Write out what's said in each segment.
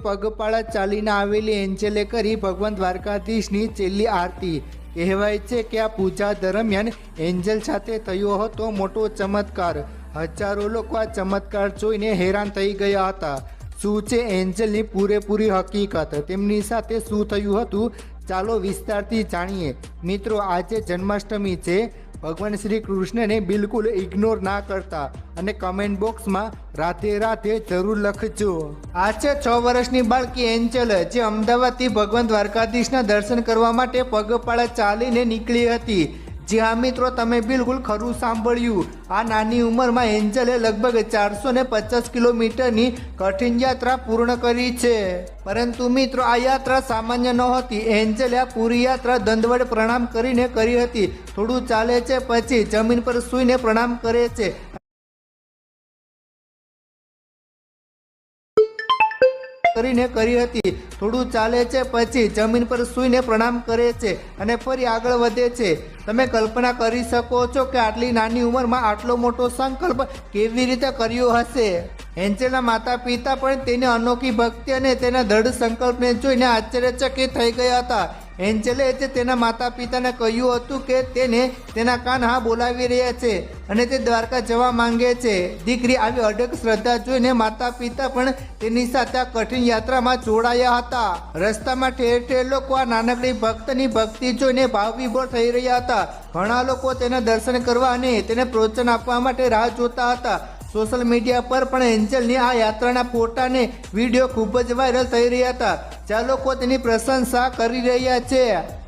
પગપાળા ચાલીને આવેલી એન્જલે કરી ભગવાન દ્વારકાધીશની છેલ્લી આરતી। કહેવાય છે કે આ પૂજા દરમિયાન એન્જલ સાથે થયો હતો મોટો ચમત્કાર। હજારો લોકો આ ચમત્કાર જોઈને હેરાન થઈ ગયા હતા। શું છે એન્જલની પૂરેપૂરી હકીકત, તેમની સાથે શું થયું હતું, ચાલો વિસ્તારથી જાણીએ। મિત્રો, આજે જન્માષ્ટમી છે। ભગવાન શ્રી કૃષ્ણને બિલકુલ ઇગ્નોર ના કરતા અને કમેન્ટ બોક્સમાં રાધે રાધે જરૂર લખજો। આ છે 6 વર્ષની બાળકી એન્જલ, જે અમદાવાદથી ભગવાન દ્વારકાધીશના દર્શન કરવા માટે પગપાળા ચાલીને નીકળી હતી। જી હા મિત્રો, તમે બિલકુલ ખરું સાંભળ્યું। આ નાની ઉંમરમાં એન્જલે લગભગ 450 કિલોમીટરની કઠિન યાત્રા પૂર્ણ કરી છે। પરંતુ મિત્રો, આ યાત્રા સામાન્ય નહોતી। એન્જલે આ પૂરી યાત્રા દંડવત પ્રણામ કરીને કરી હતી। થોડું ચાલે છે, પછી જમીન પર સૂઈને પ્રણામ કરે છે થોડું ચાલે છે, પછી જમીન પર સૂઈને પ્રણામ કરે છે અને ફરી આગળ વધે છે। તમે કલ્પના કરી શકો છો કે આટલી નાની ઉંમરમાં આટલો મોટો સંકલ્પ કેવી રીતે કર્યો હશે। એન્જલના માતા પિતા પણ તેની અનોખી ભક્તિ અને તેના દ્રઢ સંકલ્પને જોઈને આશ્ચર્યચકિત થઈ ગયા હતા। એન્જલે જે તેના માતા પિતાને કહ્યું હતું કે તેને તેના કાન્હા બોલાવી રહ્યા છે અને તે દ્વારકા જવા માંગે છે। દીકરી આવી અડગ શ્રદ્ધા જોઈને માતા પિતા પણ તેની સાથે આ કઠિન યાત્રામાં જોડાયા હતા। રસ્તામાં ઠેર ઠેર લોકો આ નાનકડી ભક્તની ભક્તિ જોઈને ભાવવિભોર થઈ રહ્યા હતા। ઘણા લોકો તેના દર્શન કરવા અને તેને પ્રોત્સાહન આપવા માટે રાહ જોતા હતા। સોશિયલ મીડિયા પર પણ એન્જલની આ યાત્રાના ફોટા અને વિડીયો ખૂબ જ વાયરલ થઈ રહ્યા હતા, જ્યાં લોકો તેની પ્રશંસા કરી રહ્યા છે।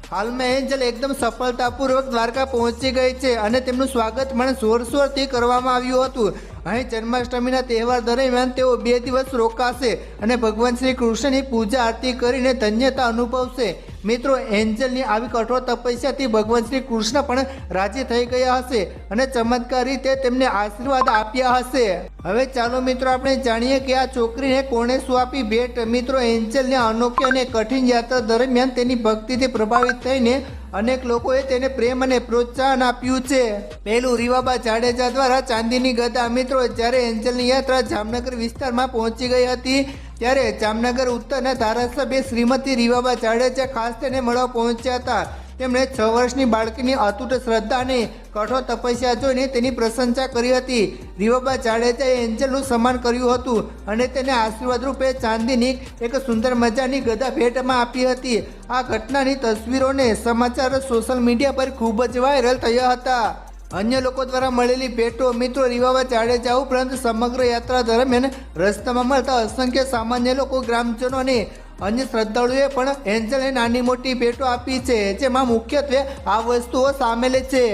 હાલમાં એન્જલ એકદમ સફળતાપૂર્વક દ્વારકા પહોંચી ગઈ છે અને તેમનું સ્વાગત પણ જોરશોરથી કરવામાં આવ્યું હતું। અહીં જન્માષ્ટમીના તહેવાર દરમિયાન તેઓ 2 દિવસ રોકાશે અને ભગવાન શ્રી કૃષ્ણની પૂજા આરતી કરીને ધન્યતા અનુભવશે। મિત્રો, એન્જલની આવી કઠોર તપસ્યાથી ભગવાન શ્રી કૃષ્ણ પણ રાજી થઈ ગયા હશે અને ચમત્કાર રીતે તેમને આશીર્વાદ આપ્યા હશે। હવે ચાલો મિત્રો, આપણે જાણીએ કે આ છોકરીને કોણે શું આપી ભેટ। મિત્રો, એન્જલની અનોખી અને કઠિન યાત્રા દરમિયાન તેની ભક્તિથી પ્રભાવિત થઈને અનેક લોકોએ તેને પ્રેમ અને પ્રોત્સાહન આપ્યું છે। પહેલું, રીવાબા જાડેજા દ્વારા ચાંદીની ગદા। મિત્રો, જ્યારે એન્જલની યાત્રા જામનગર વિસ્તારમાં પહોંચી ગઈ હતી ત્યારે જામનગર ઉત્તરના ધારાસભ્ય શ્રીમતી રીવાબા જાડેજા ખાસ તેને મળવા પહોંચ્યા હતા। તેમણે 6 વર્ષની બાળકીની અતૂટ શ્રદ્ધા અને કઠોર તપસ્યા જોઈને તેની પ્રશંસા કરી હતી। રીવાબા જાડેજાએ એન્જલનું સન્માન કર્યું હતું અને તેને આશીર્વાદ રૂપે ચાંદીની એક સુંદર મજાની ગદા ભેટમાં આપી હતી। આ ઘટનાની તસવીરોને સમાચાર સોશિયલ મીડિયા પર ખૂબ જ વાયરલ થયા હતા। અન્ય લોકો દ્વારા મળેલી ભેટો। મિત્રો, રીવાબા જાડેજા ઉપરાંત સમગ્ર યાત્રા દરમિયાન રસ્તામાં મળતા અસંખ્ય સામાન્ય લોકો, ગ્રામજનો અને અન્ય શ્રદ્ધાળુઓએ પણ એન્જલને નાની મોટી ભેટો આપી છે, જેમાં મુખ્યત્વે આ વસ્તુઓ સામેલ છે।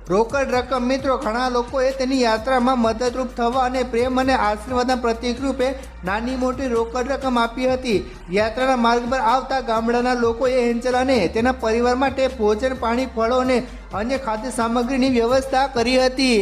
રોકડ રકમ। મિત્રો, ઘણા લોકોએ તેની યાત્રામાં મદદરૂપ થવા અને પ્રેમ અને આશીર્વાદના પ્રતીક રૂપે નાની મોટી રોકડ રકમ આપી હતી। યાત્રાના માર્ગ પર આવતા ગામડાના લોકોએ એન્જલ અને તેના પરિવાર માટે ભોજન, પાણી, ફળો અને અન્ય ખાદ્ય સામગ્રીની વ્યવસ્થા કરી હતી।